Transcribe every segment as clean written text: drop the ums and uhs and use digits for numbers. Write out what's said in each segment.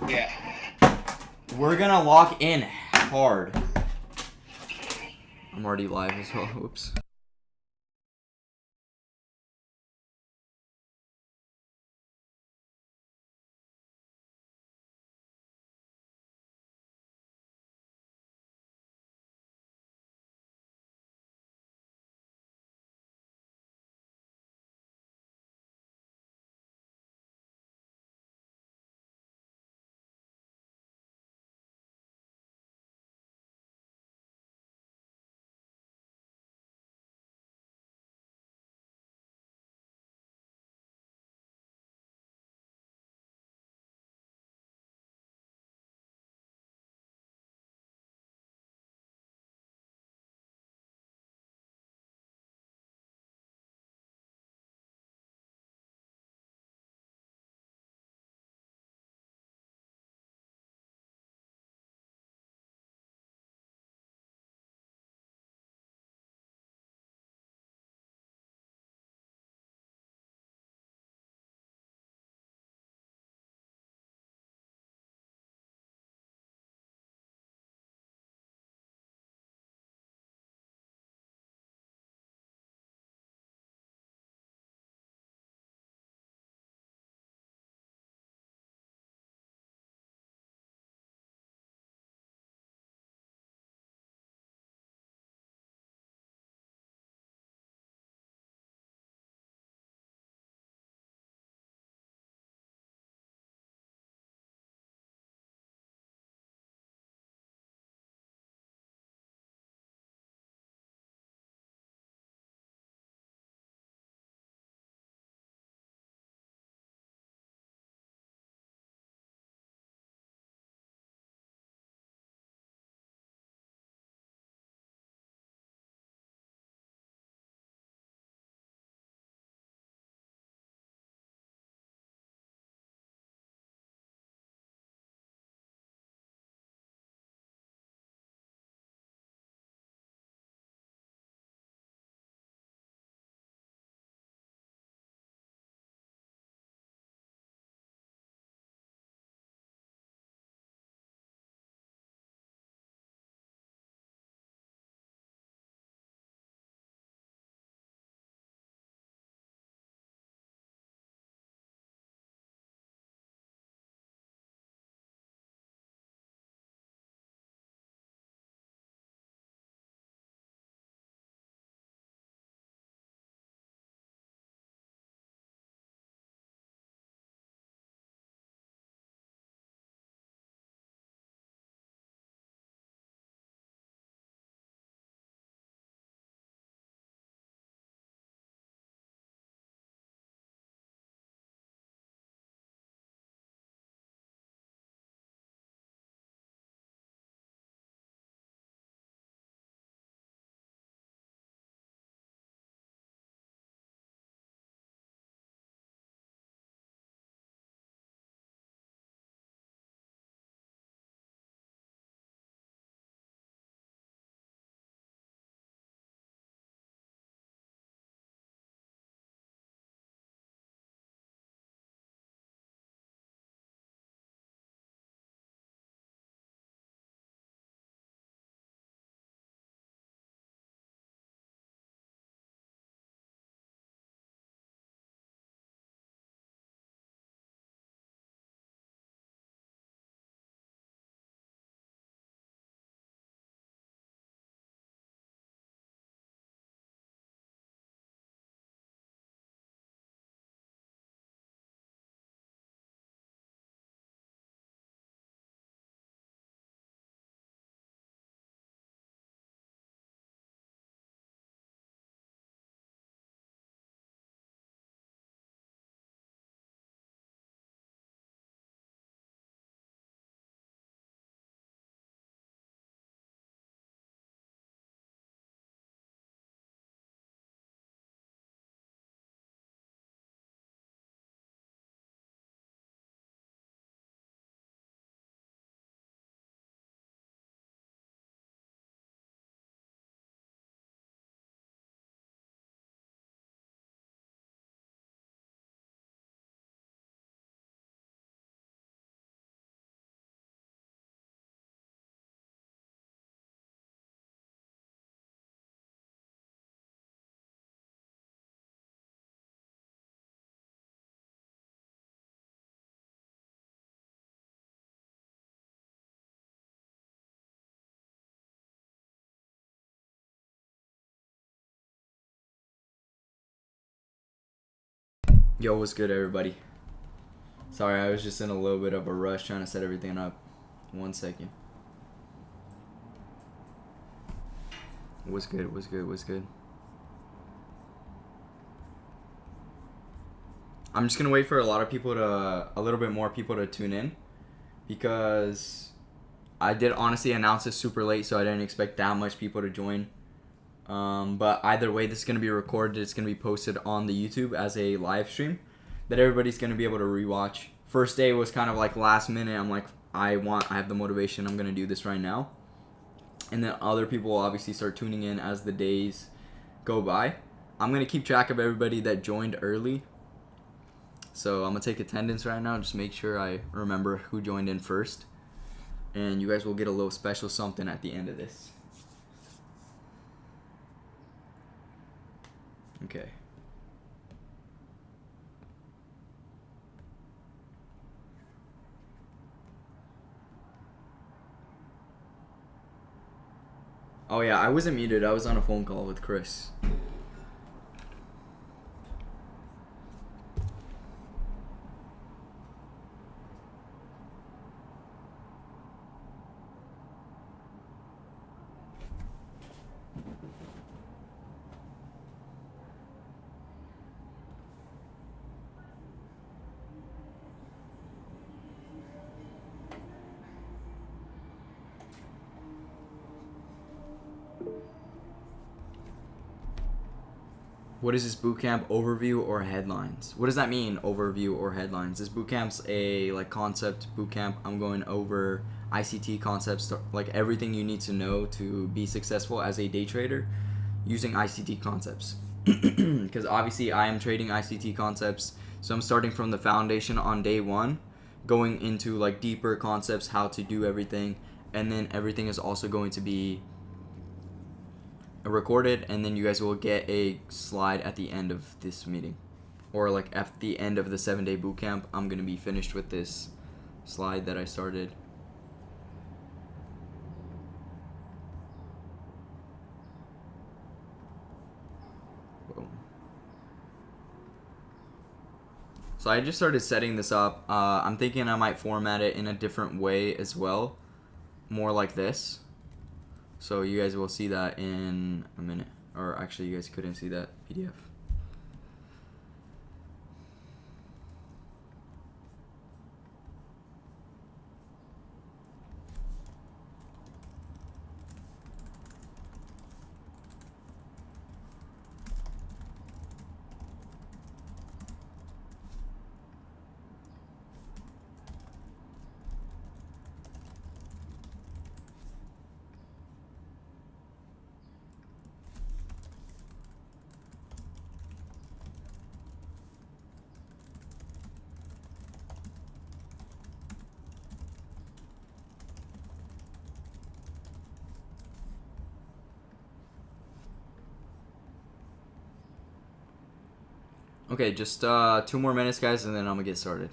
Yeah. We're gonna lock in hard. I'm already live as well. Oops. Yo, what's good, everybody? Sorry, I was just in a little bit of a rush trying to set everything up. 1 second. What's good? What's good? What's good? I'm just gonna wait for a little bit more people to tune in, because I did honestly announce this super late, so I didn't expect that much people to join. But either way, this is gonna be recorded. It's gonna be posted on the YouTube as a live stream that everybody's gonna be able to rewatch. First day was kind of like last minute. I'm like, I have the motivation. I'm gonna do this right now. And then other people will obviously start tuning in as the days go by. I'm gonna keep track of everybody that joined early. So I'm gonna take attendance right now. Just make sure I remember who joined in first. And you guys will get a little special something at the end of this. Okay. Oh yeah, I wasn't muted. I was on a phone call with Chris. What is this bootcamp overview or headlines? What does that mean, overview or headlines? This bootcamp's a concept bootcamp. I'm going over ICT concepts, like everything you need to know to be successful as a day trader using ICT concepts. Because obviously I am trading ICT concepts, so I'm starting from the foundation on day one, going into like deeper concepts, how to do everything, and then everything is also going to be recorded, and then you guys will get a slide at the end of this meeting, or like at the end of the 7-day bootcamp. I'm gonna be finished with this slide that I started. Boom. So I just started setting this up. I'm thinking I might format it in a different way as well, more like this. So you guys will see that in a minute. Or actually, you guys couldn't see that PDF. Okay, just 2 more minutes, guys, and then I'm gonna get started.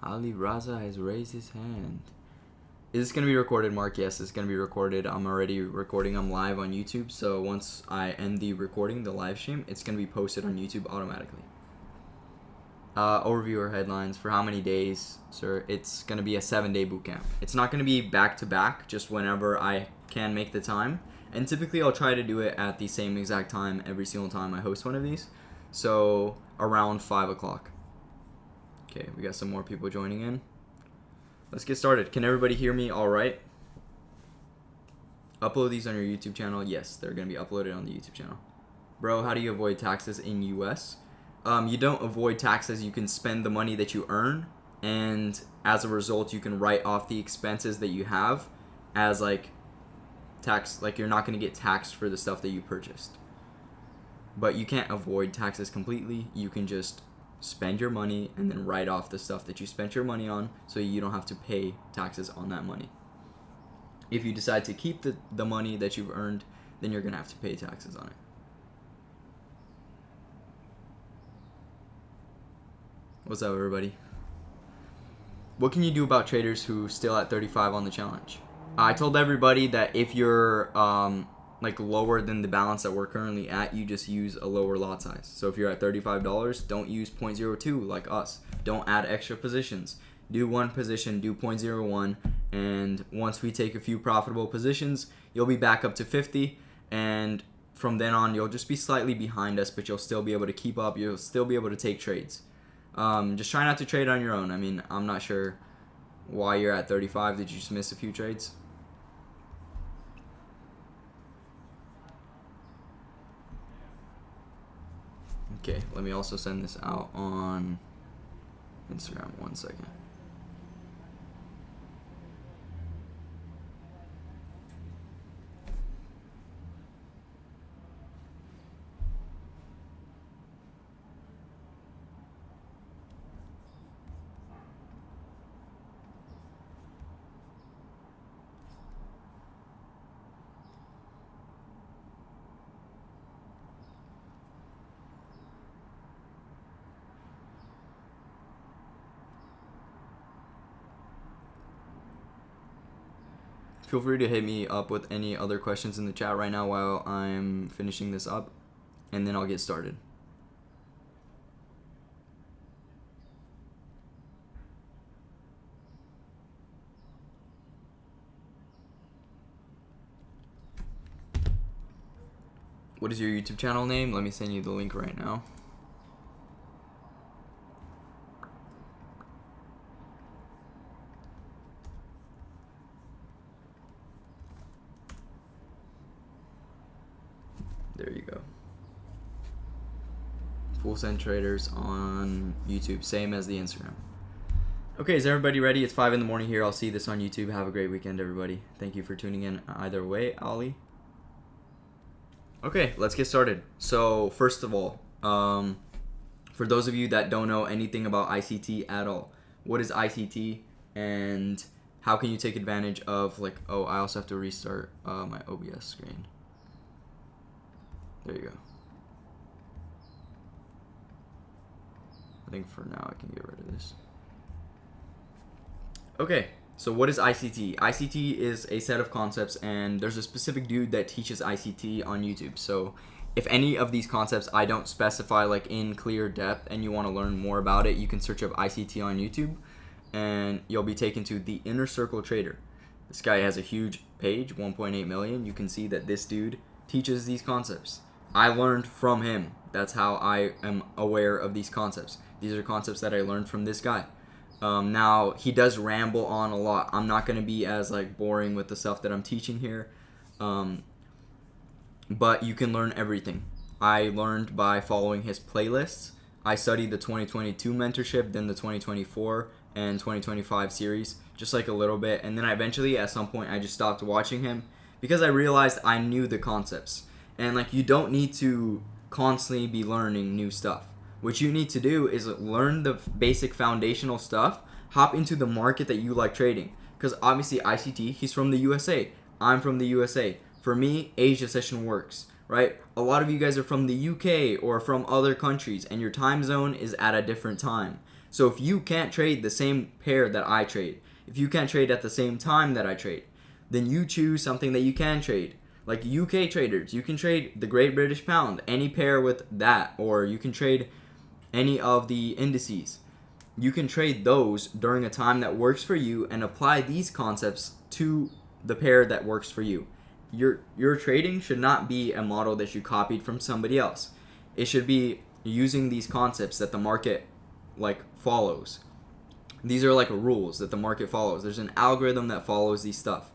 Ali Raza has raised his hand. Is this going to be recorded, Mark? Yes, it's going to be recorded. I'm already recording. I'm live on YouTube. So once I end the recording, the live stream, it's going to be posted on YouTube automatically. Overview or headlines. For how many days, sir? It's going to be a 7-day bootcamp. It's not going to be back-to-back, just whenever I can make the time. And typically I'll try to do it at the same exact time every single time I host one of these. So around 5 o'clock. Okay, we got some more people joining in. Let's get started. Can everybody hear me all right? Upload these on your YouTube channel. Yes, they're going to be uploaded on the YouTube channel. Bro, how do you avoid taxes in US? you don't avoid taxes. You can spend the money that you earn, and as a result, you can write off the expenses that you have as like tax. Like you're not going to get taxed for the stuff that you purchased. But you can't avoid taxes completely. You can just spend your money and then write off the stuff that you spent your money on, so you don't have to pay taxes on that money. If you decide to keep the money that you've earned, then you're going to have to pay taxes on it. What's up, everybody? What can you do about traders who still at 35 on the challenge? I told everybody that if you're like lower than the balance that we're currently at, you just use a lower lot size. So if you're at $35, don't use 0.02 like us. Don't add extra positions. Do one position, do 0.01, and once we take a few profitable positions, you'll be back up to 50, and from then on, you'll just be slightly behind us, but you'll still be able to keep up. You'll still be able to take trades. Just try not to trade on your own. I mean, I'm not sure why you're at 35. Did you just miss a few trades? Okay, let me also send this out on Instagram. 1 second. Feel free to hit me up with any other questions in the chat right now while I'm finishing this up, and then I'll get started. What is your YouTube channel name? Let me send you the link right now. There you go. Full Send Traders on YouTube, same as the Instagram. Okay, is everybody ready? It's 5 in the morning here. I'll see this on YouTube. Have a great weekend, everybody. Thank you for tuning in either way, Ali. Okay, let's get started. So first of all, for those of you that don't know anything about ICT at all, what is ICT and how can you take advantage of, like, oh, I also have to restart my OBS screen. There you go. I think for now I can get rid of this. Okay, so what is ICT? ICT is a set of concepts, and there's a specific dude that teaches ICT on YouTube. So if any of these concepts I don't specify like in clear depth and you want to learn more about it, you can search up ICT on YouTube and you'll be taken to the Inner Circle Trader. This guy has a huge page, 1.8 million. You can see that this dude teaches these concepts. I learned from him. That's how I am aware of these concepts. These are concepts that I learned from this guy. Now, he does ramble on a lot. I'm not going to be as like boring with the stuff that I'm teaching here. But you can learn everything. I learned by following his playlists. I studied the 2022 mentorship, then the 2024 and 2025 series, just like a little bit. And then eventually, at some point, I just stopped watching him because I realized I knew the concepts. And like, you don't need to constantly be learning new stuff. What you need to do is learn the basic foundational stuff, hop into the market that you like trading. Because obviously ICT, he's from the USA. I'm from the USA. For me, Asia session works, right? A lot of you guys are from the UK or from other countries, and your time zone is at a different time. So if you can't trade the same pair that I trade, if you can't trade at the same time that I trade, then you choose something that you can trade. Like UK traders, you can trade the Great British Pound, any pair with that, or you can trade any of the indices. You can trade those during a time that works for you and apply these concepts to the pair that works for you. Your trading should not be a model that you copied from somebody else. It should be using these concepts that the market like follows. These are like rules that the market follows. There's an algorithm that follows these stuff.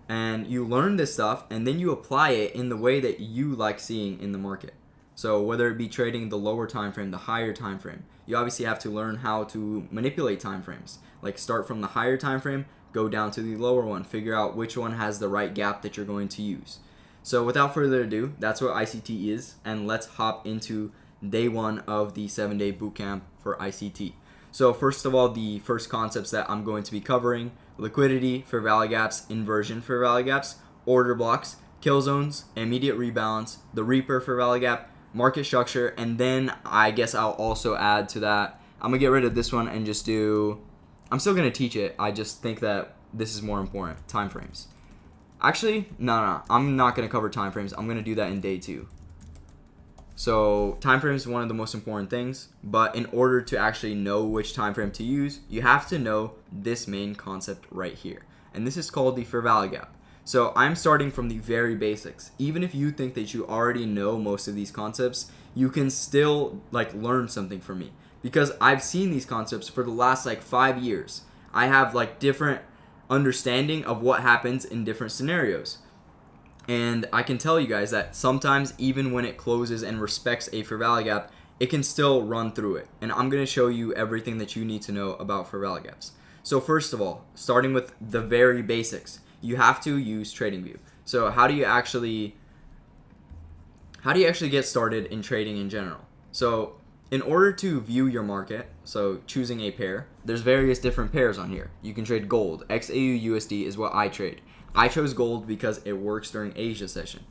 And you learn this stuff and then you apply it in the way that you like seeing in the market. So whether it be trading the lower time frame, the higher time frame, you obviously have to learn how to manipulate time frames. Like start from the higher time frame, go down to the lower one, figure out which one has the right gap that you're going to use. So without further ado, that's what ICT is, and let's hop into day one of the 7-day bootcamp for ICT. So first of all, the first concepts that I'm going to be covering: liquidity, fair value gaps, inversion fair value gaps, order blocks, kill zones, immediate rebalance, the Reaper fair value gap, market structure, and then I guess I'll also add to that. I'm gonna get rid of this one and just do, I'm still gonna teach it, I just think that this is more important: time frames. Actually, no, I'm not gonna cover time frames. I'm gonna do that in day 2. So time frame is one of the most important things, but in order to actually know which time frame to use, you have to know this main concept right here, and this is called the fair value gap. So I'm starting from the very basics. Even if you think that you already know most of these concepts, you can still learn something from me, because I've seen these concepts for the last 5 years. I have different understanding of what happens in different scenarios. And I can tell you guys that sometimes even when it closes and respects a fair value gap, it can still run through it. And I'm going to show you everything that you need to know about fair value gaps. So first of all, starting with the very basics, you have to use TradingView. So how do you actually get started in trading in general? So in order to view your market, so choosing a pair, there's various different pairs on here. You can trade gold. XAU USD is what I trade. I chose gold because it works during Asia session.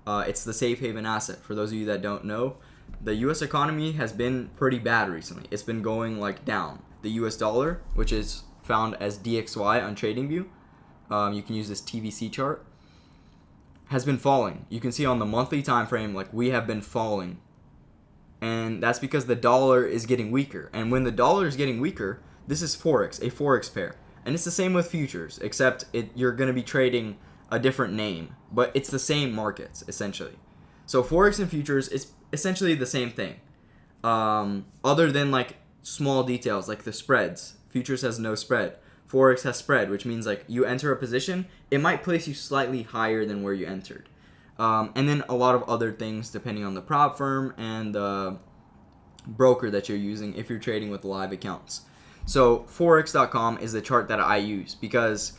It's the safe haven asset. For those of you that don't know, the US economy has been pretty bad recently. It's been going down. The US dollar, which is found as DXY on TradingView, you can use this TVC chart, has been falling. You can see on the monthly time frame, we have been falling. And that's because the dollar is getting weaker. And when the dollar is getting weaker, this is Forex, a Forex pair. And it's the same with futures, except you're going to be trading a different name. But it's the same markets, essentially. So Forex and futures is essentially the same thing. Other than small details like the spreads. Futures has no spread. Forex has spread, which means you enter a position, it might place you slightly higher than where you entered. And then a lot of other things depending on the prop firm and the broker that you're using if you're trading with live accounts. So Forex.com is the chart that I use because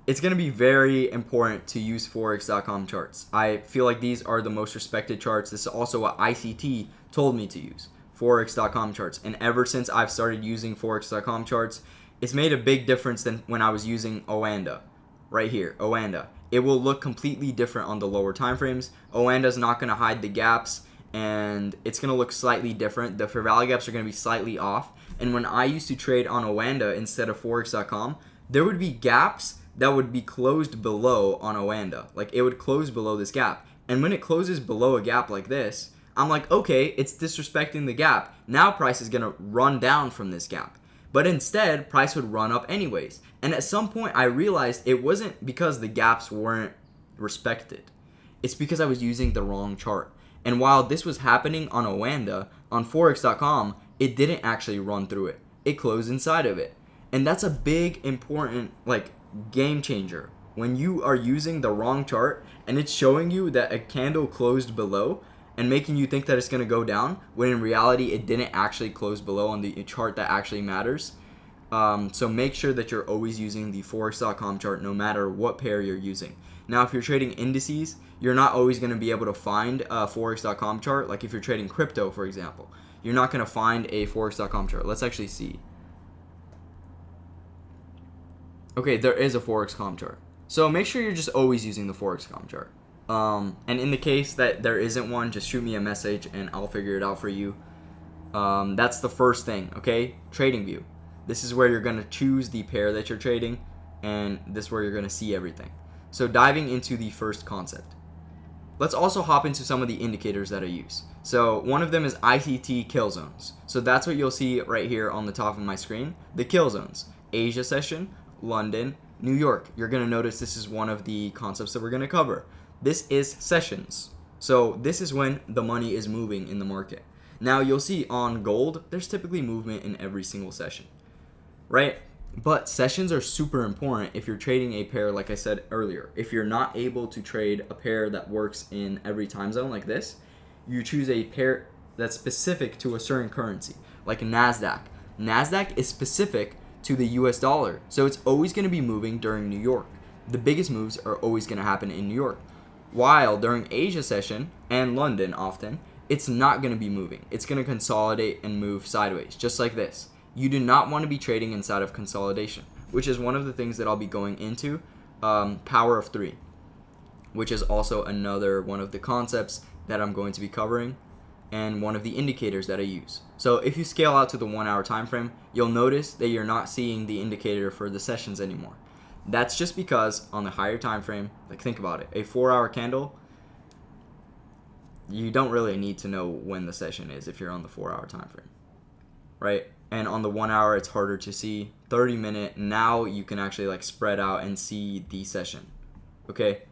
it's going to be very important to use Forex.com charts. I feel like these are the most respected charts. This is also what ICT told me to use, Forex.com charts. And ever since I've started using Forex.com charts, it's made a big difference than when I was using Oanda. Right here, Oanda. It will look completely different on the lower time frames. Oanda's not going to hide the gaps, and it's going to look slightly different. The fair value gaps are going to be slightly off. And when I used to trade on Oanda instead of Forex.com, there would be gaps that would be closed below on Oanda. It would close below this gap. And when it closes below a gap like this, I'm like, okay, it's disrespecting the gap. Now price is going to run down from this gap. But instead, price would run up anyways. And at some point, I realized it wasn't because the gaps weren't respected. It's because I was using the wrong chart. And while this was happening on Oanda, on Forex.com, it didn't actually run through it. It closed inside of it. And that's a big, important, game changer. When you are using the wrong chart and it's showing you that a candle closed below and making you think that it's going to go down, when in reality it didn't actually close below on the chart that actually matters. So make sure that you're always using the Forex.com chart no matter what pair you're using. Now, if you're trading indices, you're not always going to be able to find a Forex.com chart. Like if you're trading crypto, for example, you're not going to find a Forex.com chart. Let's actually see. Okay, there is a Forex.com chart. So make sure you're just always using the Forex.com chart. And in the case that there isn't one, just shoot me a message and I'll figure it out for you. That's the first thing, okay? TradingView. This is where you're going to choose the pair that you're trading, and this is where you're going to see everything. So diving into the first concept. Let's also hop into some of the indicators that I use. So one of them is ICT kill zones. So that's what you'll see right here on the top of my screen. The kill zones. Asia session, London, New York. You're going to notice this is one of the concepts that we're going to cover. This is sessions. So this is when the money is moving in the market. Now you'll see on gold, there's typically movement in every single session, right? But sessions are super important if you're trading a pair, like I said earlier. If you're not able to trade a pair that works in every time zone like this, you choose a pair that's specific to a certain currency, like NASDAQ. NASDAQ is specific to the US dollar, so it's always going to be moving during New York. The biggest moves are always going to happen in New York. While during Asia session and London often, it's not going to be moving. It's going to consolidate and move sideways, just like this. You do not want to be trading inside of consolidation, which is one of the things that I'll be going into, power of 3, which is also another one of the concepts that I'm going to be covering and one of the indicators that I use. So if you scale out to the 1 hour time frame, you'll notice that you're not seeing the indicator for the sessions anymore. That's just because on the higher time frame, like think about it, a 4 hour candle, you don't really need to know when the session is if you're on the 4 hour time frame, right? And on the 1 hour, it's harder to see. 30-minute, now you can actually like spread out and see the session. Okay,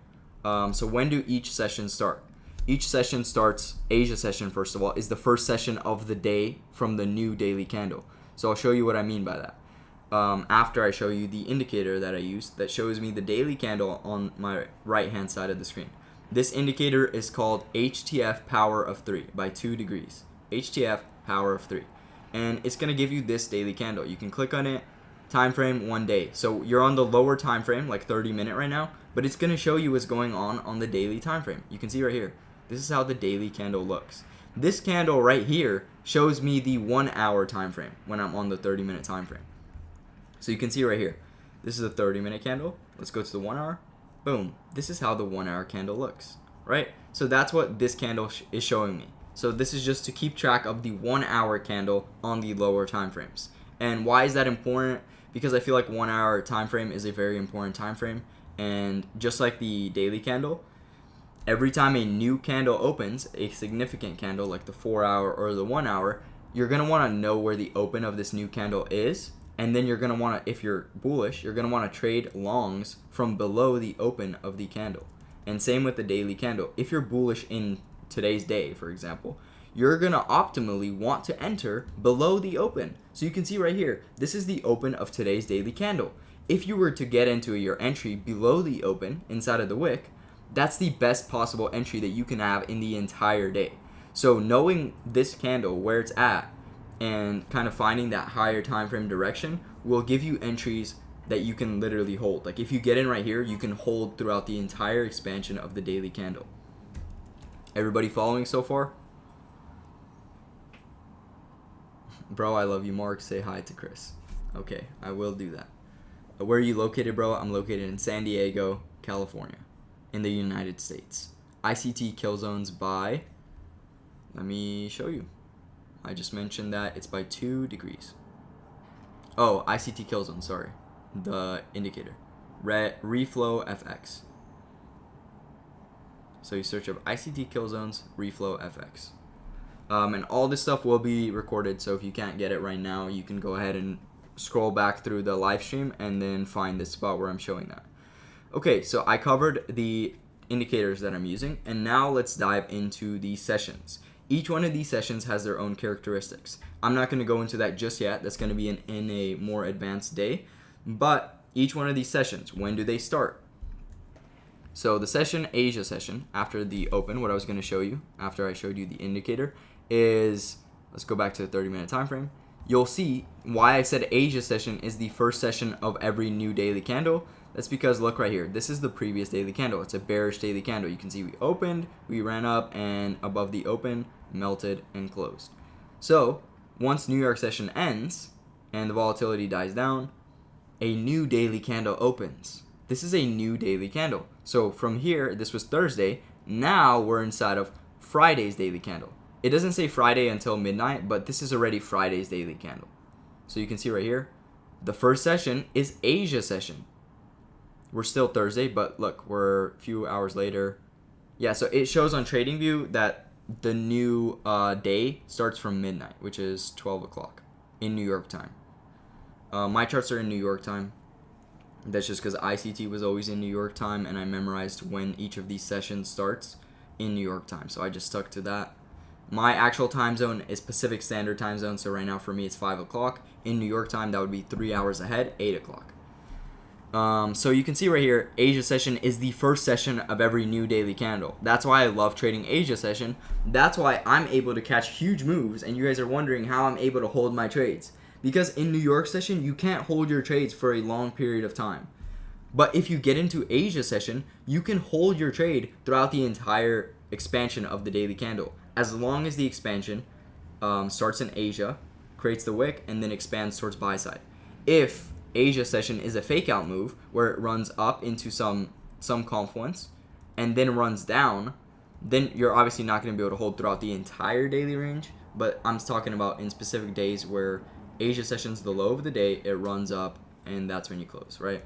so when do each session start? Each session starts, Asia session first of all, is the first session of the day from the new daily candle. So I'll show you what I mean by that. After I show you the indicator that I use that shows me the daily candle on my right hand side of the screen. This indicator is called HTF power of 3 by 2 degrees. HTF power of 3. And it's going to give you this daily candle. You can click on it, time frame 1 day. So you're on the lower time frame, like 30-minute right now, but it's going to show you what's going on the daily time frame. You can see right here. This is how the daily candle looks. This candle right here shows me the 1 hour time frame when I'm on the 30-minute time frame. So you can see right here. This is a 30-minute candle. Let's go to the 1 hour. Boom. This is how the 1 hour candle looks, right? So that's what this candle is showing me. So this is just to keep track of the 1 hour candle on the lower time frames. And why is that important? Because I feel like 1 hour time frame is a very important time frame. And just like the daily candle, every time a new candle opens, a significant candle like the 4 hour or the 1 hour, you're going to want to know where the open of this new candle is. And then you're going to want to, if you're bullish, you're going to want to trade longs from below the open of the candle. And same with the daily candle. If you're bullish in today's day, for example, you're going to optimally want to enter below the open. So you can see right here, this is the open of today's daily candle. If you were to get into your entry below the open inside of the wick, that's the best possible entry that you can have in the entire day. So knowing this candle, where it's at, and kind of finding that higher time frame direction will give you entries that you can literally hold. Like if you get in right here, you can hold throughout the entire expansion of the daily candle. Everybody following so far? Bro, I love you, Mark. Say hi to Chris. Okay, I will do that. Where are you located, bro? I'm located in San Diego, California, in the United States. ICT kill zones by, let me show you. I just mentioned that it's by 2 degrees. Oh, ICT kill zone, sorry. The indicator. Reflow FX. So you search up ICT kill zones, Reflow FX. And all this stuff will be recorded, so if you can't get it right now, you can go ahead and scroll back through the live stream and then find the spot where I'm showing that. Okay, so I covered the indicators that I'm using, and now let's dive into the sessions. Each one of these sessions has their own characteristics. I'm not going to go into that just yet. That's going to be in a more advanced day. But each one of these sessions, when do they start? So the session, Asia session, after the open, what I was going to show you after I showed you the indicator is, let's go back to the 30-minute time frame. You'll see why I said Asia session is the first session of every new daily candle. That's because look right here. This is the previous daily candle. It's a bearish daily candle. You can see we opened, we ran up, and above the open, melted and closed. So once New York session ends and the volatility dies down, a new daily candle opens. This is a new daily candle. So from here, this was Thursday. Now we're inside of Friday's daily candle. It doesn't say Friday until midnight, but this is already Friday's daily candle. So you can see right here, the first session is Asia session. We're still Thursday, but look, we're a few hours later. Yeah, so it shows on TradingView that the new day starts from midnight, which is 12 o'clock in New York time. My charts are in New York time. That's just because ICT was always in New York time, and I memorized when each of these sessions starts in New York time. So I just stuck to that. My actual time zone is Pacific Standard Time Zone, so right now for me it's 5 o'clock. In New York time, that would be 3 hours ahead, 8 o'clock. So you can see right here, Asia session is the first session of every new daily candle. That's why I love trading Asia session. That's why I'm able to catch huge moves, and you guys are wondering how I'm able to hold my trades. Because in New York session, you can't hold your trades for a long period of time. But if you get into Asia session, you can hold your trade throughout the entire expansion of the daily candle. As long as the expansion starts in Asia, creates the wick, and then expands towards buy side. If Asia session is a fake out move where it runs up into some confluence and then runs down, then you're obviously not going to be able to hold throughout the entire daily range. But I'm talking about in specific days where Asia session's the low of the day, it runs up, and that's when you close, right?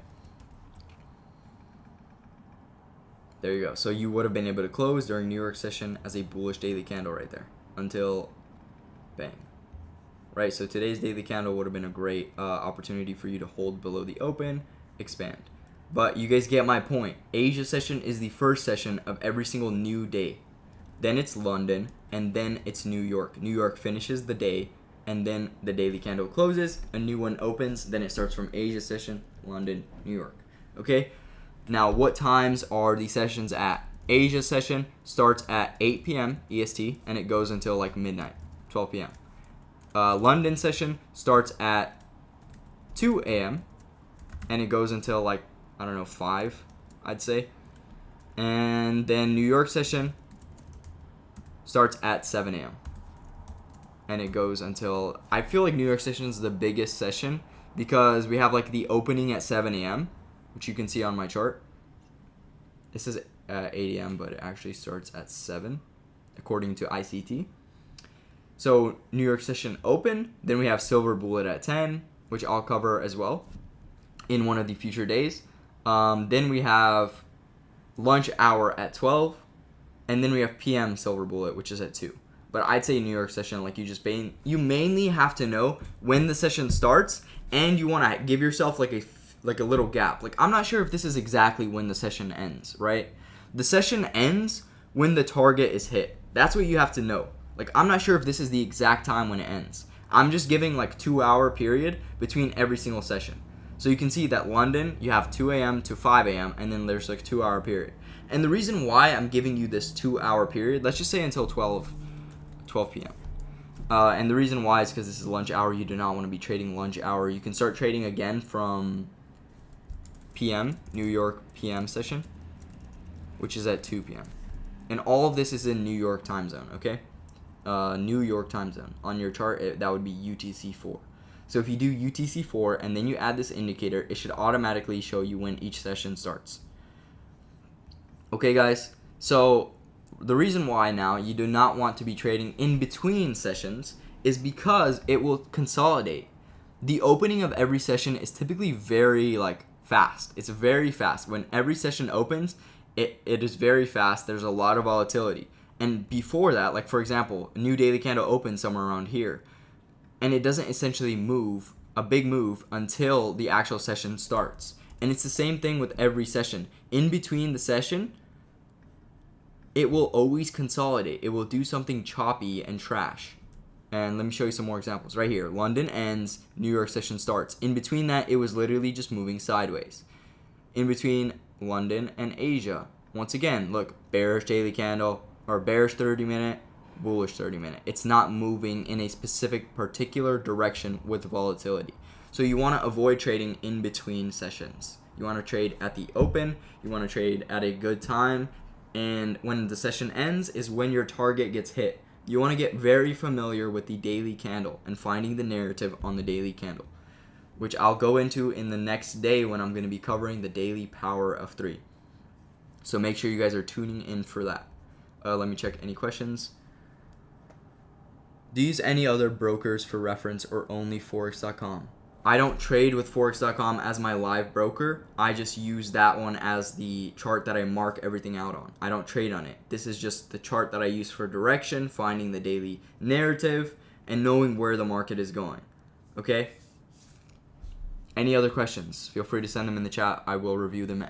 There you go. So you would have been able to close during New York session as a bullish daily candle right there until bang. Right, so today's daily candle would have been a great opportunity for you to hold below the open, expand. But you guys get my point. Asia session is the first session of every single new day. Then it's London, and then it's New York. New York finishes the day, and then the daily candle closes, a new one opens, then it starts from Asia session, London, New York. Okay? Now, what times are the sessions at? Asia session starts at 8 p.m. EST, and it goes until like midnight, 12 p.m. London session starts at 2 a.m. and it goes until like, I don't know, 5, I'd say. And then New York session starts at 7 a.m. and it goes until, I feel like New York session is the biggest session because we have like the opening at 7 a.m., which you can see on my chart. It says 8 a.m., but it actually starts at 7 according to ICT. So New York session open, then we have silver bullet at 10, which I'll cover as well in one of the future days. Then we have lunch hour at 12, and then we have PM silver bullet, which is at 2. But I'd say New York session, like you mainly have to know when the session starts, and you want to give yourself like a little gap. Like, I'm not sure if this is exactly when the session ends, right? The session ends when the target is hit. That's what you have to know. Like, I'm not sure if this is the exact time when it ends. I'm just giving like 2-hour period between every single session. So you can see that London, you have 2 a.m. to 5 a.m. and then there's like 2-hour period. And the reason why I'm giving you this 2-hour period, let's just say until 12 p.m. And the reason why is because this is lunch hour. You do not want to be trading lunch hour. You can start trading again from PM, New York PM session, which is at 2 p.m. And all of this is in New York time zone, okay? New York time zone. On your chart, that would be UTC4. So if you do UTC4 and then you add this indicator, it should automatically show you when each session starts. Okay, guys? So the reason why now you do not want to be trading in between sessions is because it will consolidate. The opening of every session is typically very fast. It's very fast. When every session opens, it is very fast. There's a lot of volatility. And before that, like for example, a new daily candle opens somewhere around here, and it doesn't essentially move, a big move, until the actual session starts. And it's the same thing with every session. In between the session, it will always consolidate. It will do something choppy and trash. And let me show you some more examples. Right here, London ends, New York session starts. In between that, it was literally just moving sideways. In between London and Asia, once again, look, bearish daily candle, or bearish 30-minute, bullish 30-minute. It's not moving in a specific particular direction with volatility. So you want to avoid trading in between sessions. You want to trade at the open. You want to trade at a good time. And when the session ends is when your target gets hit. You want to get very familiar with the daily candle and finding the narrative on the daily candle, which I'll go into in the next day when I'm going to be covering the daily power of 3. So make sure you guys are tuning in for that. Let me check any questions. Do you use any other brokers for reference or only Forex.com? I don't trade with Forex.com as my live broker. I just use that one as the chart that I mark everything out on. I don't trade on it. This is just the chart that I use for direction, finding the daily narrative, and knowing where the market is going. Okay? Any other questions? Feel free to send them in the chat. I will review them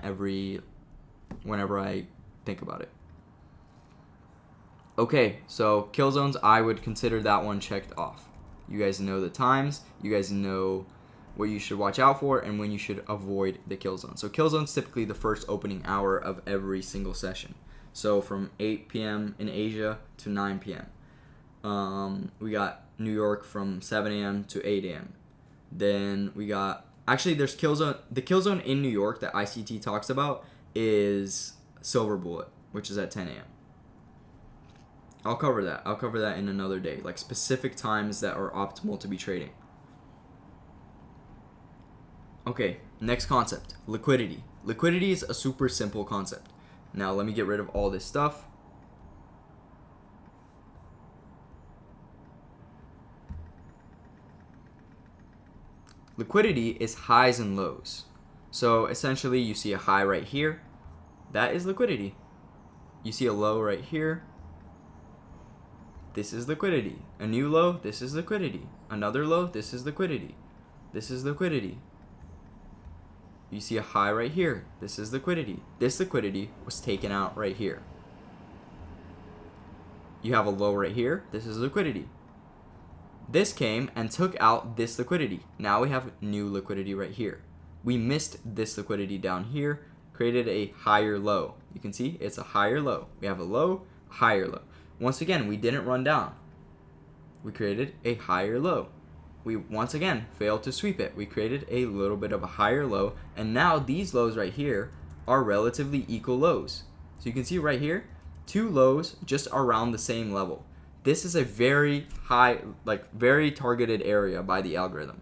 whenever I think about it. Okay, so kill zones, I would consider that one checked off. You guys know the times. You guys know what you should watch out for, and when you should avoid the kill zone. So kill zone is typically the first opening hour of every single session. So from 8 p.m. in Asia to 9 p.m. We got New York from 7 a.m. to 8 a.m. Then we got, actually there's kill zone. The kill zone in New York that ICT talks about is Silver Bullet, which is at 10 a.m. I'll cover that in another day, like specific times that are optimal to be trading. Okay, next concept, liquidity. Liquidity is a super simple concept. Now let me get rid of all this stuff. Liquidity is highs and lows. So essentially you see a high right here. That is liquidity. You see a low right here. This is liquidity. A new low, this is liquidity. Another low, this is liquidity. This is liquidity. You see a high right here. This is liquidity. This liquidity was taken out right here. You have a low right here. This is liquidity. This came and took out this liquidity. Now we have new liquidity right here. We missed this liquidity down here, created a higher low. You can see it's a higher low. We have a low, higher low. Once again, we didn't run down. We created a higher low. We once again failed to sweep it. We created a little bit of a higher low, and now these lows right here are relatively equal lows. So you can see right here, two lows just around the same level. This is a very high, like very targeted area by the algorithm.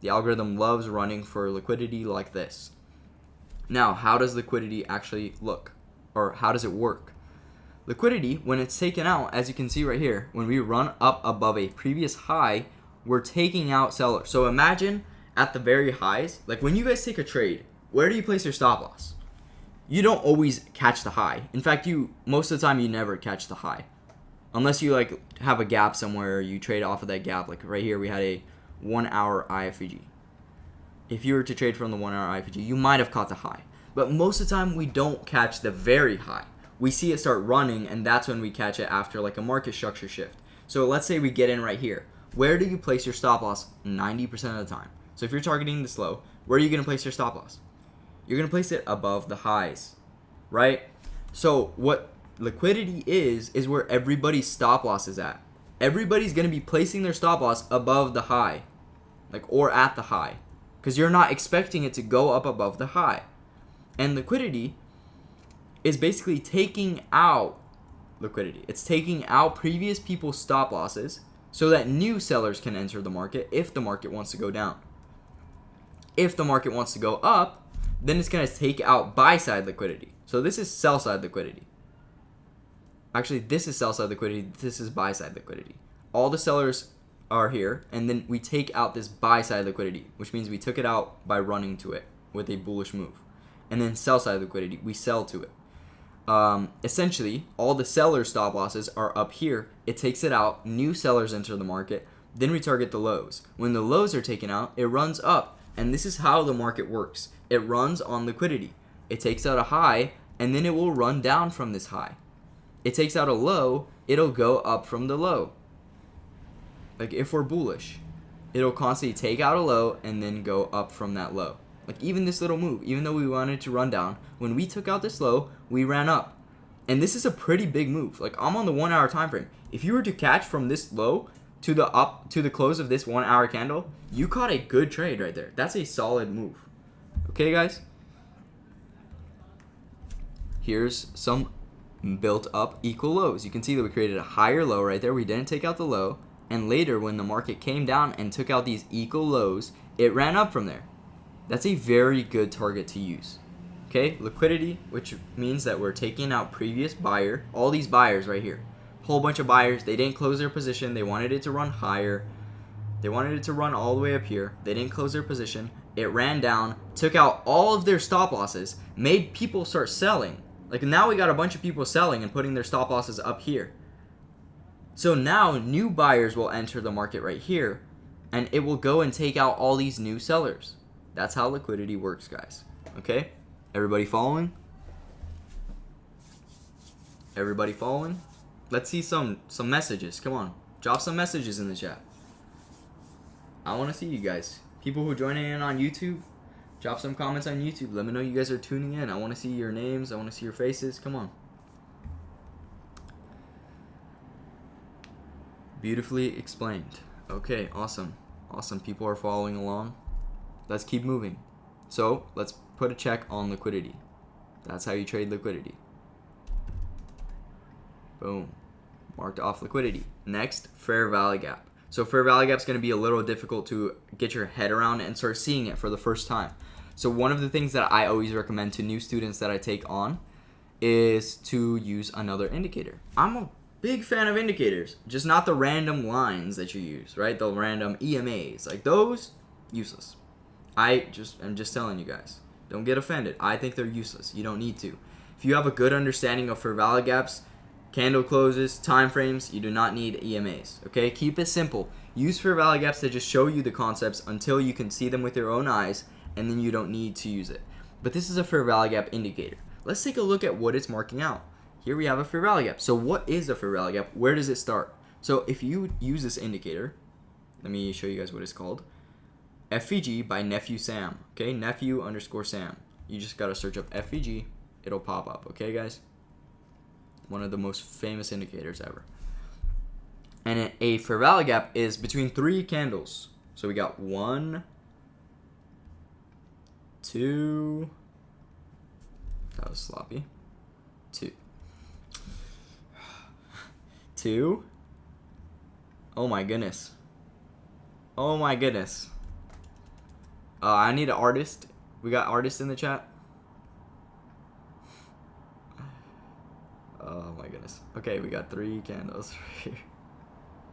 The algorithm loves running for liquidity like this. Now, how does liquidity actually look? Or how does it work? Liquidity, when it's taken out, as you can see right here, when we run up above a previous high, we're taking out sellers. So imagine at the very highs, like when you guys take a trade, where do you place your stop loss? You don't always catch the high. In fact, most of the time you never catch the high. Unless you like have a gap somewhere, you trade off of that gap. Like right here, we had a 1 hour IFVG. If you were to trade from the 1 hour IFVG, you might have caught the high. But most of the time, we don't catch the very high. We see it start running, and that's when we catch it after like a market structure shift. So let's say we get in right here. Where do you place your stop loss 90% of the time? So if you're targeting this low, where are you going to place your stop loss? You're going to place it above the highs, right? So what liquidity is where everybody's stop loss is at. Everybody's going to be placing their stop loss above the high, like or at the high, because you're not expecting it to go up above the high. And liquidity is basically taking out liquidity. It's taking out previous people's stop losses so that new sellers can enter the market if the market wants to go down. If the market wants to go up, then it's going to take out buy-side liquidity. So this is sell-side liquidity. Actually, this is sell-side liquidity. This is buy-side liquidity. All the sellers are here, and then we take out this buy-side liquidity, which means we took it out by running to it with a bullish move. And then sell-side liquidity, we sell to it. Essentially, all the seller stop losses are up here. It takes it out. New sellers enter the market. Then we target the lows. When the lows are taken out, it runs up. And this is how the market works. It runs on liquidity. It takes out a high, and then it will run down from this high. It takes out a low, it'll go up from the low. Like if we're bullish, it'll constantly take out a low and then go up from that low. Like even this little move, even though we wanted to run down, when we took out this low, we ran up. And this is a pretty big move. Like I'm on the 1 hour time frame. If you were to catch from this low to the close of this 1 hour candle, you caught a good trade right there. That's a solid move. Okay, guys? Here's some built up equal lows. You can see that we created a higher low right there. We didn't take out the low. And later when the market came down and took out these equal lows, it ran up from there. That's a very good target to use. Okay, liquidity, which means that we're taking out previous buyer, all these buyers right here. Whole bunch of buyers, they didn't close their position. They wanted it to run higher. They wanted it to run all the way up here. They didn't close their position. It ran down, took out all of their stop losses, made people start selling. Like now we got a bunch of people selling and putting their stop losses up here. So now new buyers will enter the market right here, and it will go and take out all these new sellers. That's how liquidity works, guys. Okay? Everybody following? Everybody following? Let's see some messages. Come on. Drop some messages in the chat. I want to see you guys. People who join in on YouTube, drop some comments on YouTube. Let me know you guys are tuning in. I want to see your names. I want to see your faces. Come on. Beautifully explained. Okay, awesome. Awesome. People are following along. Let's keep moving. So, let's put a check on liquidity. That's how you trade liquidity. Boom. Marked off liquidity. Next, fair value gap. So fair value gap is going to be a little difficult to get your head around and start seeing it for the first time. So one of the things that I always recommend to new students that I take on is to use another indicator. I'm a big fan of indicators, just not the random lines that you use, right? The random EMAs, like those, useless. I'm just telling you guys. Don't get offended. I think they're useless. You don't need to. If you have a good understanding of fair value gaps, candle closes, time frames, you do not need EMAs. Okay, keep it simple. Use fair value gaps to just show you the concepts until you can see them with your own eyes, and then you don't need to use it. But this is a fair value gap indicator. Let's take a look at what it's marking out. Here we have a fair value gap. So what is a fair value gap? Where does it start? So if you use this indicator, let me show you guys what it's called. FVG by Nephew Sam. Okay, Nephew_Sam. You just gotta search up FVG. It'll pop up. Okay, guys. One of the most famous indicators ever. And a fair value gap is between 3 candles. So we got 1, 2. That was sloppy. 2. Oh my goodness. Oh my goodness. I need an artist. We got artists in the chat. Oh my goodness. Okay, we got 3 candles right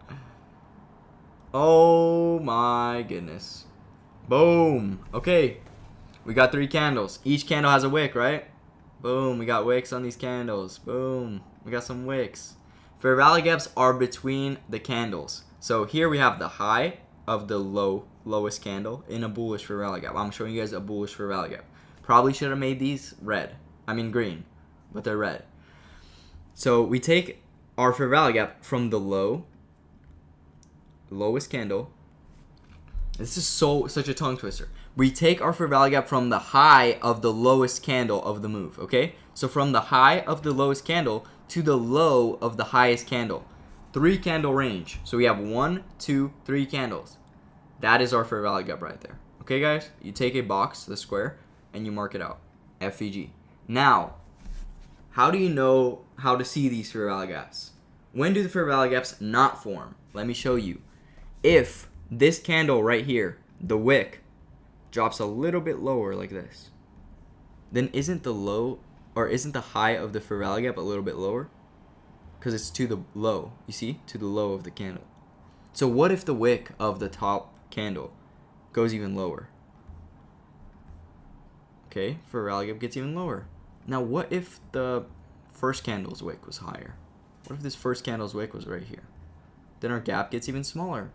here. Oh my goodness. Boom. Okay. We got 3 candles. Each candle has a wick, right? Boom. We got wicks on these candles. Boom. We got some wicks. Fair value gaps are between the candles. So here we have the high of the lowest candle in a bullish fair value gap. I'm showing you guys a bullish fair value gap. Probably should have made these green, but they're red. So we take our fair value gap from the lowest candle. This is such a tongue twister. We take our fair value gap from the high of the lowest candle of the move, okay? So from the high of the lowest candle to the low of the highest candle. 3 candle range. So we have 1, 2, 3 candles. That is our fair value gap right there. Okay, guys? You take a box, the square, and you mark it out. FVG. Now, how do you know how to see these fair value gaps? When do the fair value gaps not form? Let me show you. If this candle right here, the wick, drops a little bit lower like this, then isn't the high of the fair value gap a little bit lower? Because it's to the low, you see? To the low of the candle. So what if the wick of the top candle goes even lower? Okay, fair value gap gets even lower. Now what if the first candle's wick was higher? What if this first candle's wick was right here? Then our gap gets even smaller.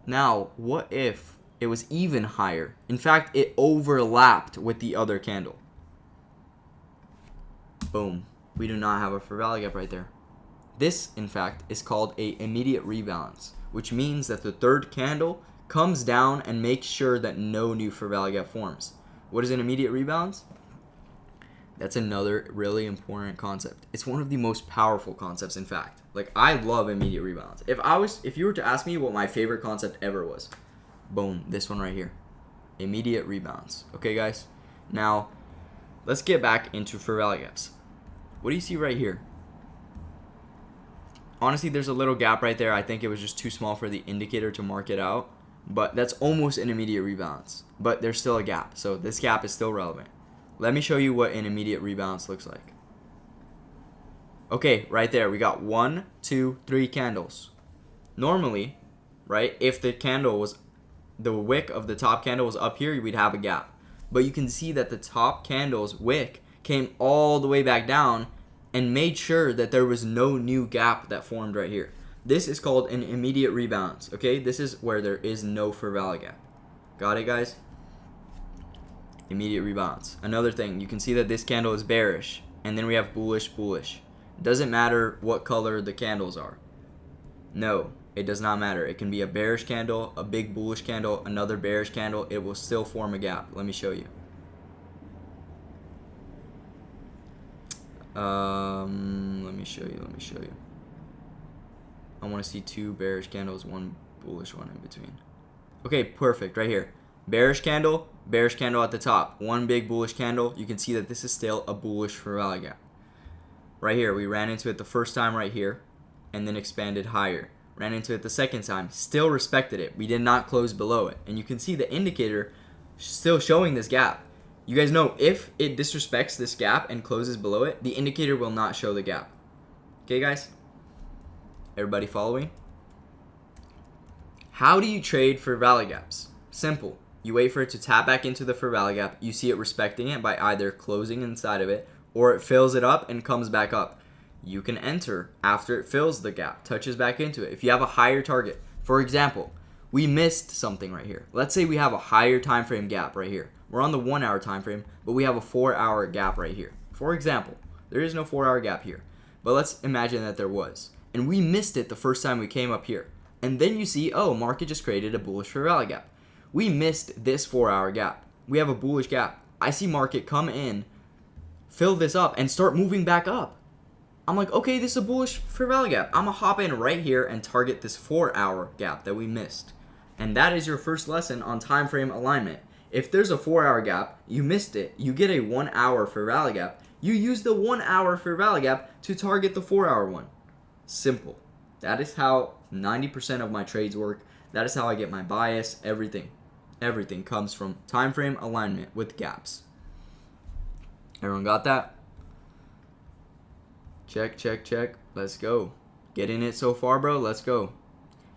Now, what if it was even higher? In fact, it overlapped with the other candle. Boom. We do not have a fair value gap right there. This, in fact, is called a immediate rebalance, which means that the third candle comes down and makes sure that no new fair value gap forms. What is an immediate rebalance? That's another really important concept. It's one of the most powerful concepts, in fact. Like, I love immediate rebalance. If you were to ask me what my favorite concept ever was, boom, this one right here. Immediate rebalance. Okay, guys? Now, let's get back into fair value gaps. What do you see right here? Honestly, there's a little gap right there. I think it was just too small for the indicator to mark it out. But that's almost an immediate rebalance. But there's still a gap. So this gap is still relevant. Let me show you what an immediate rebalance looks like. Okay, right there. We got 1, 2, 3 candles. Normally, right, if the wick of the top candle was up here, we'd have a gap. But you can see that the top candle's wick came all the way back down and made sure that there was no new gap that formed right here. This is called an immediate rebalance, okay? This is where there is no fair value gap. Got it, guys? Immediate rebalance. Another thing, you can see that this candle is bearish, and then we have bullish, bullish. Doesn't matter what color the candles are. No, It does not matter. It can be a bearish candle, a big bullish candle, another bearish candle. It will still form a gap. Let me show you. Let me show you. I want to see two bearish candles, one bullish one in between. Okay, perfect. Right here. Bearish candle at the top. One big bullish candle. You can see that this is still a bullish fair value gap. Right here, we ran into it the first time right here and then expanded higher. Ran into it the second time, still respected it. We did not close below it. And you can see the indicator still showing this gap. You guys know if it disrespects this gap and closes below it, the indicator will not show the gap. Okay, guys? Everybody following? How do you trade for value gaps? Simple. You wait for it to tap back into the fair value gap. You see it respecting it by either closing inside of it or it fills it up and comes back up. You can enter after it fills the gap, touches back into it. If you have a higher target, for example, we missed something right here. Let's say we have a higher time frame gap right here. We're on the 1 hour time frame, but we have a 4 hour gap right here. For example, there is no 4 hour gap here, but let's imagine that there was. And we missed it the first time we came up here. And then you see, oh, market just created a bullish fair value gap. We missed this 4 hour gap. We have a bullish gap. I see market come in, fill this up, and start moving back up. I'm like, okay, this is a bullish fair value gap. I'm going to hop in right here and target this 4 hour gap that we missed. And that is your first lesson on time frame alignment. If there's a 4 hour gap, you missed it, you get a 1 hour fair value gap, you use the 1 hour fair value gap to target the 4 hour one. Simple. That is how 90% of my trades work. That is how I get my bias. Everything comes from time frame alignment with gaps. Everyone got that? Check. Let's go. Getting it so far, bro. Let's go.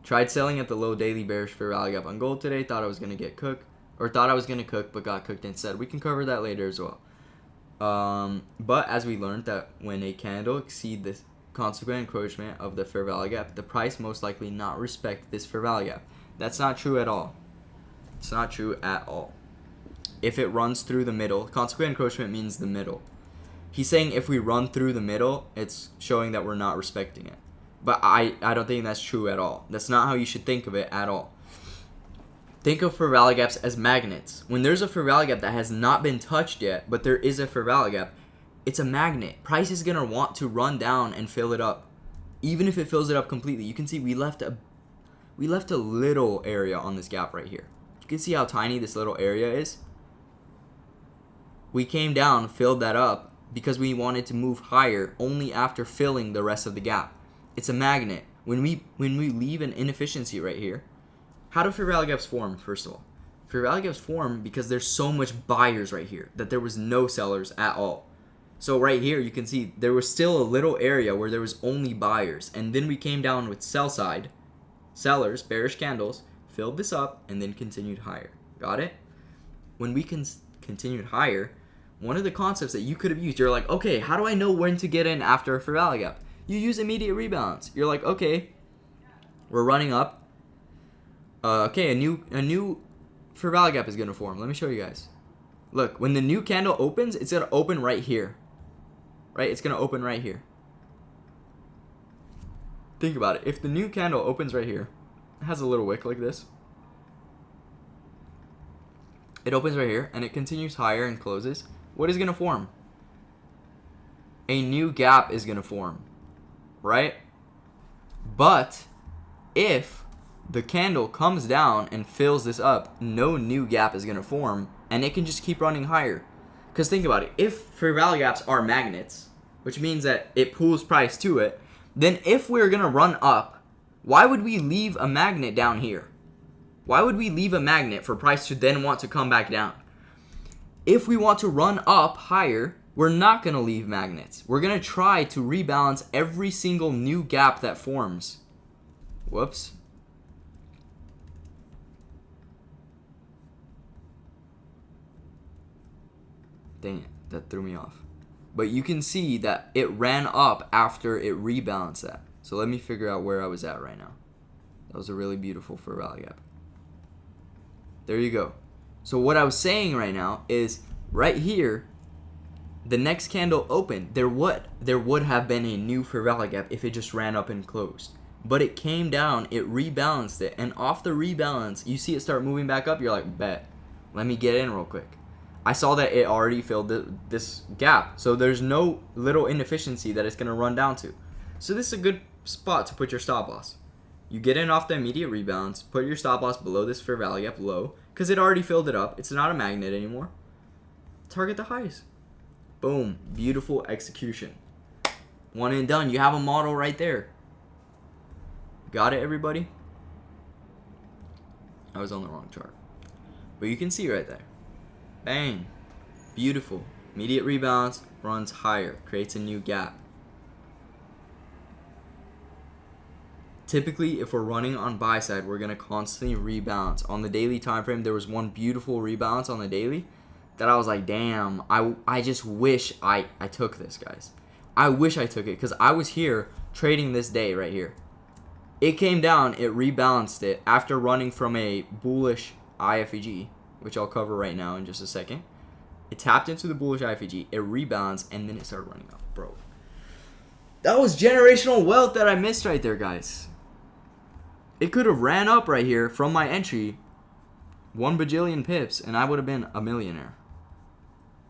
Tried selling at the low daily bearish fair value gap on gold today. Thought I was going to get cooked. Or thought I was going to cook, but got cooked instead. We can cover that later as well. But as we learned that when a candle exceeds this consequent encroachment of the fair value gap, the price most likely not respect this fair value gap. That's not true at all. It's not true at all. If it runs through the middle, consequent encroachment means the middle. He's saying if we run through the middle, it's showing that we're not respecting it. But I don't think that's true at all. That's not how you should think of it at all. Think of fair value gaps as magnets. When there's a fair value gap that has not been touched yet, but there is a fair value gap, it's a magnet. Price is going to want to run down and fill it up. Even if it fills it up completely. You can see we left a little area on this gap right here. You can see how tiny this little area is. We came down, filled that up because we wanted to move higher only after filling the rest of the gap. It's a magnet. When we leave an inefficiency right here, how do fair value gaps form, first of all? Fair value gaps form because there's so much buyers right here that there was no sellers at all. So right here, you can see there was still a little area where there was only buyers. And then we came down with sell side, sellers, bearish candles, filled this up, and then continued higher. Got it? When we continued higher, one of the concepts that you could have used, you're like, okay, how do I know when to get in after a fair value gap? You use immediate rebalance. You're like, okay, we're running up. Okay, a new fair value gap is going to form. Let me show you guys. Look, when the new candle opens, it's going to open right here. Right? It's going to open right here. Think about it. If the new candle opens right here, it has a little wick like this. It opens right here, and it continues higher and closes. What is going to form? A new gap is going to form. Right? But if the candle comes down and fills this up, no new gap is going to form, and it can just keep running higher. Because think about it. If fair value gaps are magnets, which means that it pulls price to it, then if we're going to run up, why would we leave a magnet down here? Why would we leave a magnet for price to then want to come back down? If we want to run up higher, we're not going to leave magnets. We're going to try to rebalance every single new gap that forms. Whoops. Dang it, that threw me off. But you can see that it ran up after it rebalanced that. So let me figure out where I was at right now. That was a really beautiful fair value gap. There you go. So what I was saying right now is right here, the next candle opened. There would have been a new fair value gap if it just ran up and closed. but it came down, it rebalanced it, and off the rebalance, you see it start moving back up. You're like, bet, let me get in real quick. I saw that it already filled this gap, so there's no little inefficiency that it's going to run down to. So this is a good spot to put your stop loss. You get in off the immediate rebalance, put your stop loss below this fair value gap low, because it already filled it up. It's not a magnet anymore. Target the highs. Boom. Beautiful execution. One and done. You have a model right there. Got it, everybody? I was on the wrong chart. But you can see right there. Bang. Beautiful. Immediate rebalance, runs higher, creates a new gap. Typically, if we're running on buy side, we're going to constantly rebalance. On the daily time frame, there was one beautiful rebalance on the daily that I was like, damn, I just wish I took this, guys. I wish I took it, because I was here trading this day right here. It came down, it rebalanced it after running from a bullish IFEG, which I'll cover right now in just a second. It tapped into the bullish IFEG, it rebalanced, and then it started running up, bro. That was generational wealth that I missed right there, guys. It could have ran up right here from my entry 1 bajillion pips, and I would have been a millionaire.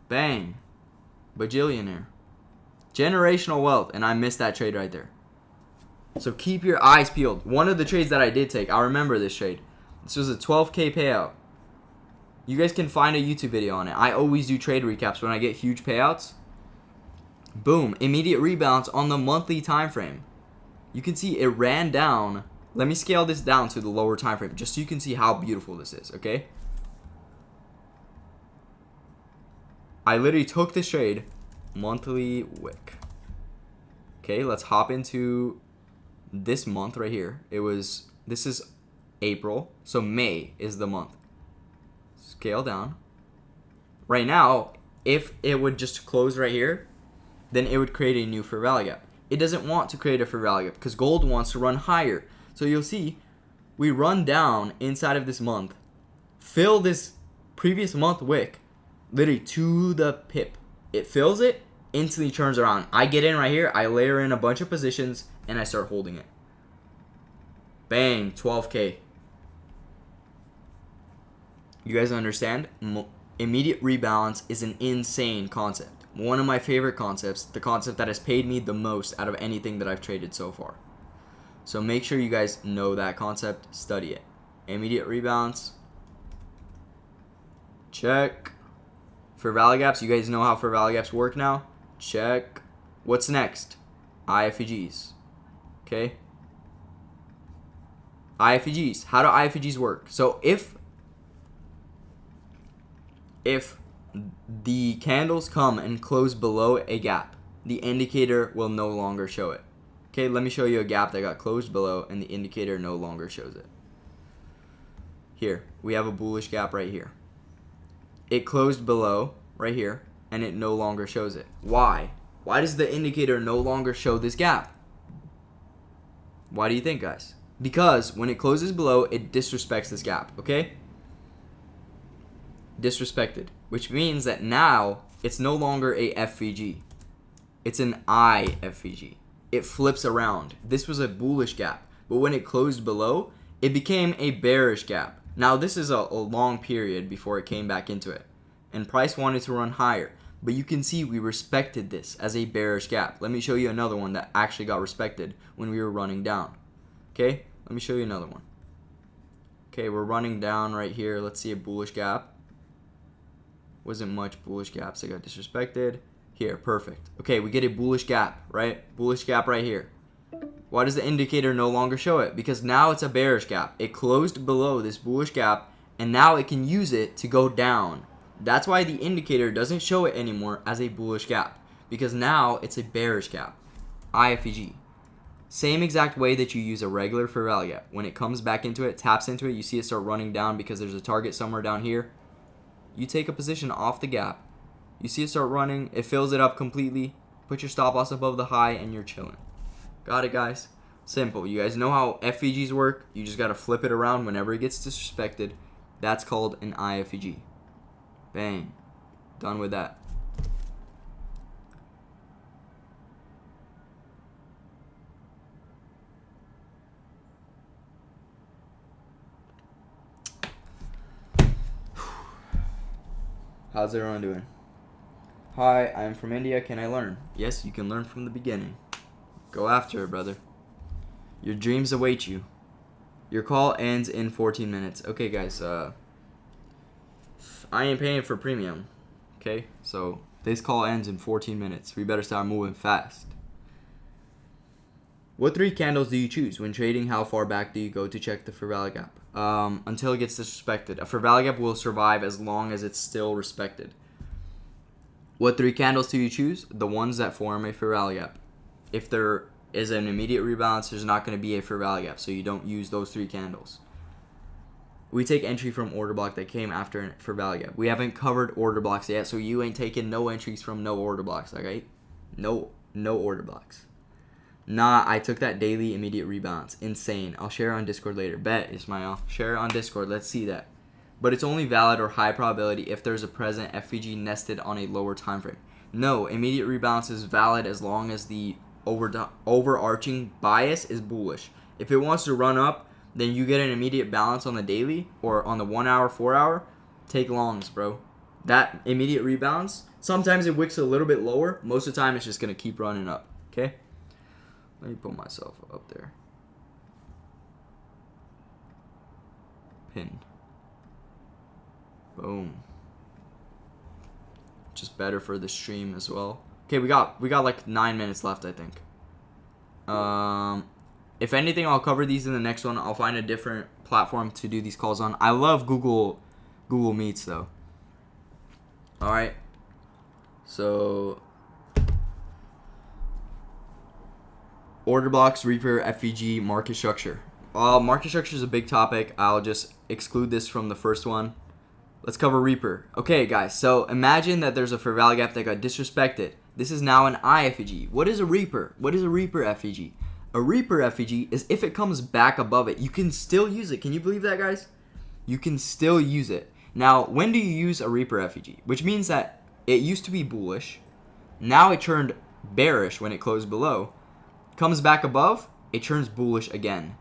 Bang. Bajillionaire. Generational wealth, and I missed that trade right there. So keep your eyes peeled. One of the trades that I did take, I remember this trade. This was a 12K payout. You guys can find a YouTube video on it. I always do trade recaps when I get huge payouts. Boom. Immediate rebalance on the monthly time frame. You can see it ran down. Let me scale this down to the lower time frame just so you can see how beautiful this is, okay? I literally took this trade, monthly wick. Okay, let's hop into this month right here. This is April, so May is the month. Scale down. Right now, if it would just close right here, then it would create a new fair value gap. It doesn't want to create a fair value gap because gold wants to run higher. So you'll see we run down inside of this month, fill this previous month wick literally to the pip. It fills it, instantly turns around. I get in right here, I layer in a bunch of positions, and I start holding it. Bang, 12K. You guys understand? Immediate rebalance is an insane concept. One of my favorite concepts, the concept that has paid me the most out of anything that I've traded so far. So make sure you guys know that concept, study it. Immediate rebalance. Check. Fair value gaps, you guys know how fair value gaps work now? Check. What's next? IFEGs. Okay? IFEGs. How do IFEGs work? So if the candles come and close below a gap, the indicator will no longer show it. Okay, let me show you a gap that got closed below and the indicator no longer shows it. Here, we have a bullish gap right here. It closed below right here and it no longer shows it. Why? Why does the indicator no longer show this gap? Why do you think, guys? Because when it closes below, it disrespects this gap, okay? Disrespected, which means that now it's no longer a FVG. It's an IFVG. It flips around. This was a bullish gap, but when it closed below, it became a bearish gap. Now this is a long period before it came back into it, and price wanted to run higher, but you can see we respected this as a bearish gap. Let me show you another one that actually got respected when we were running down. Okay, let me show you another one. Okay, we're running down right here. Let's see a bullish gap. Wasn't much bullish gaps that got disrespected. Here, perfect. Okay, we get a bullish gap, right? Bullish gap right here. Why does the indicator no longer show it? Because now it's a bearish gap. It closed below this bullish gap, and now it can use it to go down. That's why the indicator doesn't show it anymore as a bullish gap, because now it's a bearish gap. IFEG. Same exact way that you use a regular fair value gap. When it comes back into it, taps into it, you see it start running down because there's a target somewhere down here. You take a position off the gap. You see it start running, it fills it up completely, put your stop loss above the high, and you're chilling. Got it, guys? Simple. You guys know how FVGs work. You just got to flip it around whenever it gets disrespected. That's called an IFVG. Bang. Done with that. How's everyone doing? Hi, I am from India. Can I learn? Yes, you can learn from the beginning. Go after it, brother. Your dreams await you. Your call ends in 14 minutes. Okay, guys. I ain't paying for premium. Okay, so this call ends in 14 minutes. We better start moving fast. What 3 candles do you choose when trading? How far back do you go to check the fair value gap? Until it gets disrespected. A fair value gap will survive as long as it's still respected. What 3 candles do you choose? The ones that form a fair value gap. If there is an immediate rebalance, there's not going to be a fair value gap, so you don't use those 3 candles. We take entry from order block that came after a fair value gap. We haven't covered order blocks yet, so you ain't taking no entries from no order blocks, alright? No order blocks. Nah, I took that daily immediate rebalance. Insane. I'll share on Discord later. Bet, Ismail. Share it on Discord. Let's see that. But it's only valid or high probability if there's a present FVG nested on a lower time frame. No, immediate rebalance is valid as long as the overarching bias is bullish. If it wants to run up, then you get an immediate balance on the daily or on the 1 hour, 4 hour. Take longs, bro. That immediate rebalance, sometimes it wicks a little bit lower. Most of the time, it's just going to keep running up. Okay? Let me put myself up there. Pin. Boom. Just better for the stream as well. Okay, we got like 9 minutes left, I think. If anything, I'll cover these in the next one. I'll find a different platform to do these calls on. I love Google Meets though. All right. So order blocks, Reaper, FVG, market structure. Market structure is a big topic. I'll just exclude this from the first one. Let's cover Reaper. Okay, guys, so imagine that there's a fair value gap that got disrespected. This is now an IFVG. What is a Reaper? What is a Reaper FVG? A Reaper FVG is if it comes back above it, you can still use it. Can you believe that, guys? You can still use it. Now, when do you use a Reaper FVG? Which means that it used to be bullish. Now it turned bearish when it closed below. Comes back above, it turns bullish again.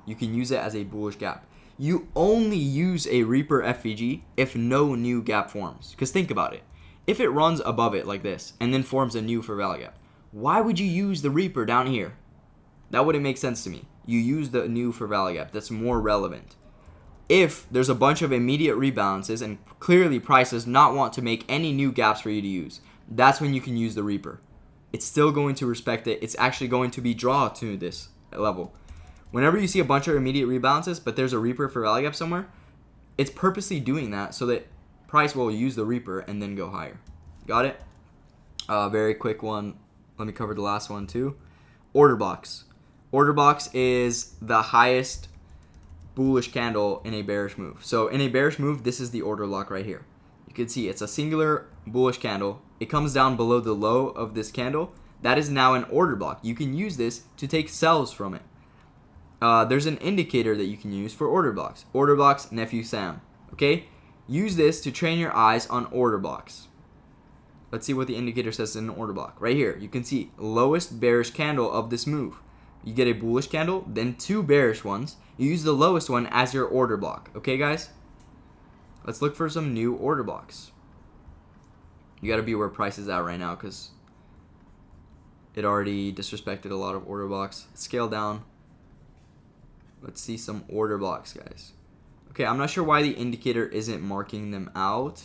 You can use it as a bullish gap. You only use a Reaper FVG if no new gap forms. Because think about it. If it runs above it like this and then forms a new fair value gap, why would you use the Reaper down here? That wouldn't make sense to me. You use the new fair value gap. That's more relevant. If there's a bunch of immediate rebalances and clearly price does not want to make any new gaps for you to use, that's when you can use the Reaper. It's still going to respect it. It's actually going to be draw to this level. Whenever you see a bunch of immediate rebalances, but there's a Reaper for value gap somewhere, it's purposely doing that so that price will use the Reaper and then go higher. Got it? Very quick one. Let me cover the last one too. Order blocks. Order blocks is the highest bullish candle in a bearish move. So in a bearish move, this is the order block right here. You can see it's a singular bullish candle. It comes down below the low of this candle. That is now an order block. You can use this to take sells from it. There's an indicator that you can use for order blocks. Order blocks, nephew Sam. Okay? Use this to train your eyes on order blocks. Let's see what the indicator says in an order block. Right here, you can see lowest bearish candle of this move. You get a bullish candle, then 2 bearish ones. You use the lowest one as your order block. Okay, guys? Let's look for some new order blocks. You got to be where price is at right now because it already disrespected a lot of order blocks. Scale down. Let's see some order blocks, guys. Okay, I'm not sure why the indicator isn't marking them out.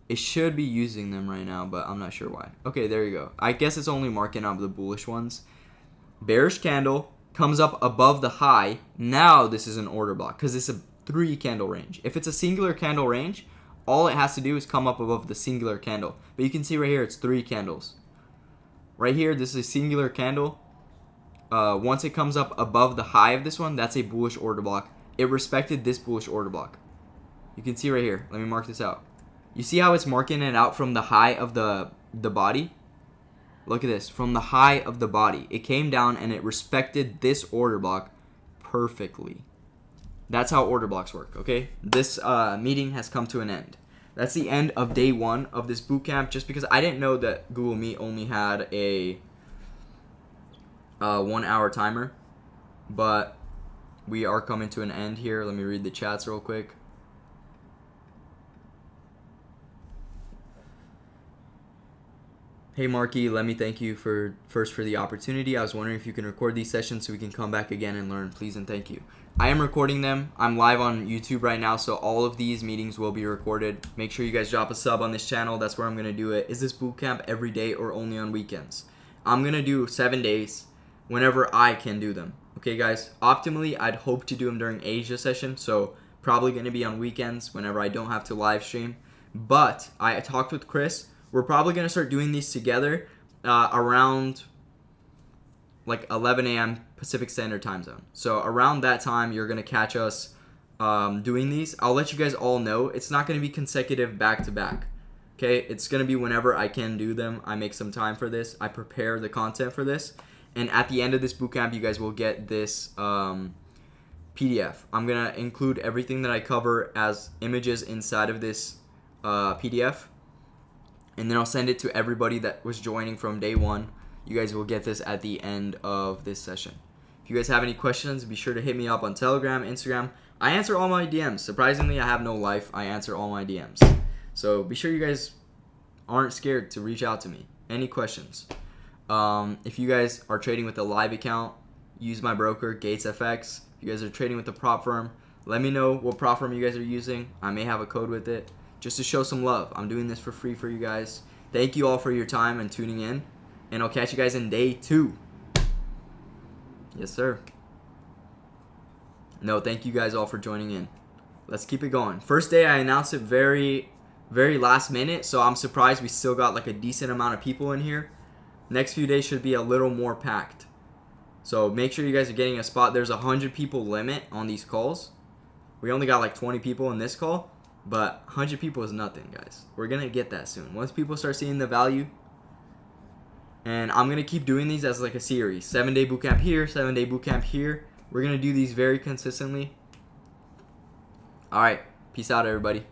It should be using them right now, but I'm not sure why. Okay, there you go. I guess it's only marking out the bullish ones. Bearish candle comes up above the high. Now this is an order block because it's a 3 candle range. If it's a singular candle range, all it has to do is come up above the singular candle. But you can see right here, it's 3 candles. Right here, this is a singular candle. Once it comes up above the high of this one, that's a bullish order block. It respected this bullish order block. You can see right here. Let me mark this out. You see how it's marking it out from the high of the body? Look at this. From the high of the body. It came down and it respected this order block perfectly. That's how order blocks work, okay? This meeting has come to an end. That's the end of day 1 of this bootcamp just because I didn't know that Google Meet only had a 1 hour timer, but we are coming to an end here. Let me read the chats real quick. Hey Marky, let me thank you for the opportunity. I was wondering if you can record these sessions so we can come back again and learn. Please and thank you. I am recording them. I'm live on YouTube right now, so all of these meetings will be recorded. Make sure you guys drop a sub on this channel. That's where I'm going to do it. Is this bootcamp every day or only on weekends? I'm going to do 7 days whenever I can do them. Okay, guys? Optimally, I'd hope to do them during Asia session, so probably going to be on weekends whenever I don't have to live stream. But I talked with Chris. We're probably going to start doing these together around like 11 a.m. Pacific Standard Time Zone. So around that time, you're going to catch us doing these. I'll let you guys all know. It's not going to be consecutive back to back. Okay? It's going to be whenever I can do them. I make some time for this. I prepare the content for this. And at the end of this bootcamp, you guys will get this PDF. I'm going to include everything that I cover as images inside of this PDF. And then I'll send it to everybody that was joining from day one. You guys will get this at the end of this session. If you guys have any questions, be sure to hit me up on Telegram, Instagram. I answer all my DMs. Surprisingly, I have no life. I answer all my DMs. So be sure you guys aren't scared to reach out to me. Any questions? If you guys are trading with a live account, use my broker, GatesFX. If you guys are trading with a prop firm, let me know what prop firm you guys are using. I may have a code with it just to show some love. I'm doing this for free for you guys. Thank you all for your time and tuning in. And I'll catch you guys in day 2. Yes, sir. No, thank you guys all for joining in. Let's keep it going. First day, I announced it very, very last minute, so I'm surprised we still got like a decent amount of people in here. Next few days should be a little more packed. So make sure you guys are getting a spot. There's a 100 people limit on these calls. We only got like 20 people in this call, but 100 people is nothing, guys. We're going to get that soon. Once people start seeing the value, and I'm going to keep doing these as like a series. 7-day bootcamp here, 7-day bootcamp here. We're going to do these very consistently. All right. Peace out, everybody.